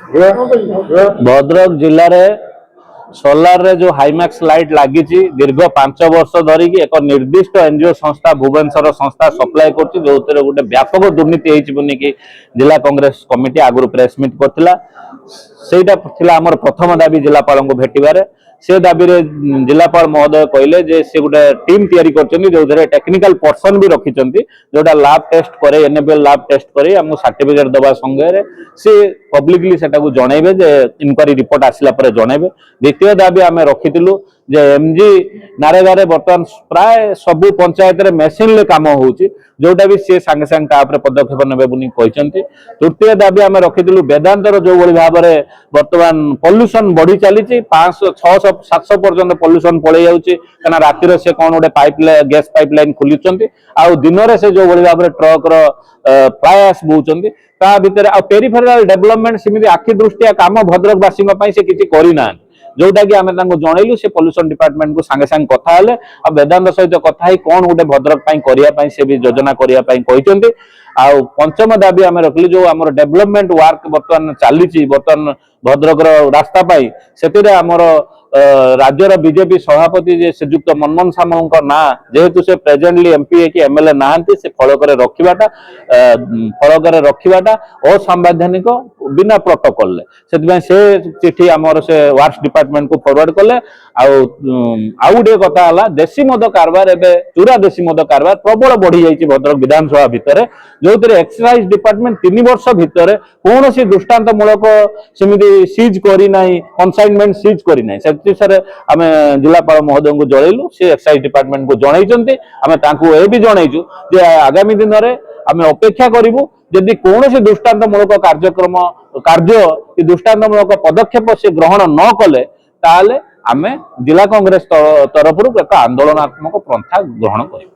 भद्रक जिले में सोलार रे जो हाईमैक्स लाइट लगी दीर्घ 5 वर्ष धरिक एक निर्दिष्ट एनजीओ संस्था भुवनेश्वर संस्था सप्लाय कर गोटे व्यापक दुर्नीति होगी जिला कांग्रेस कमिटी आगु प्रेस मीट करथिला सेटा आमर प्रथम दाबी जिलापाल को भेटबार से दाबी रे जिलापाल महोदय कहले जे से गोटे टीम तैयारी करछन्ती जो टेक्निकल पर्सन भी रखिछन्ती जोटा लैब टेस्ट करे एनएबीएल लैब टेस्ट करे हमु सर्टिफिकेट दबा संगे से पब्लिकली सेटा को जणैबे जे इनक्वारी रिपोर्ट आसिला परे जणैबे। द्वितीय दाबी आमे रखिथिलु जे एमजी नारेगारे बर्तमान प्राय सबु पंचायत रे मशीन ले काम होउची जोटा भी से संगे संगे तापरे पदक्षेप नेबे बुनी कहिसन्ती। तृतीय दाबी आमे रखिथिलु वेदांतर जो बळी भाबरे वर्तमान पोल्यूशन बढ़ी चली 500 600 700 पर्यंत पोल्यूशन पड़े जाउची कना रातिर से कोन गोटे गैस पाइपलाइन खोलिचन्ती आ दिन रे से जो बळी भाबरे ट्रक रो प्रयास बोचन्ती ता भितर आ पेरिफेरल डेवलपमेंट सिमिति आखि दृष्टिया काम भद्रकवासी से किसी करिना जोटा कि आमे तांको जणैलु से पोल्यूशन डिपार्टमेंट को संगे संगे कथा हेले आ वेदांत सहित कथा ही कोन गोटे भद्रक पई करिया पई से भी योजना करिया पई कहिसन्ती। आ पंचम दाबी आमे रखली जो हमर डेवलपमेंट वर्क बर्तमान चली बर्तमान भद्रक रास्ता पाई से आमर राज्यर बीजेपी सभापति जे श्रीजुक्त मनमोहन सामल ना जेहेतु से प्रेजेंटली एमपी कि एमएलए नहांती से फलक रखिबाटा असंवैधानिक बिना प्रोटोकॉल से चिठी आमर से वर्क्स डिपार्टमेंट को फॉरवर्ड कले। आउ गोटे कथा हला देशी मद कारबार एबे चूरा देशी मद कारबार प्रबल बढ़ी जाइए भद्रक विधानसभा भितर जो एक्साइज डिपार्टमेंट 3 वर्ष भितर कौन सी दृष्टांतमूलक सेमिति सीज करी नाही कनसाइनमेंट सीज करी नाही से आम जिलापाल महोदय को जणैलु से एक्साइज डिपार्टमेंट को जणैचन्ती आमे तांको ए भी जणैचु जे आगामी दिन में आम अपेक्षा करूँ जदि कौन सी दृष्टांतमूलक कार्य दृष्टांतमूलक पदक्षेप से ग्रहण न कले ताले आमे जिला कांग्रेस तरफ एक आंदोलनात्मक पंथा ग्रहण करूँ।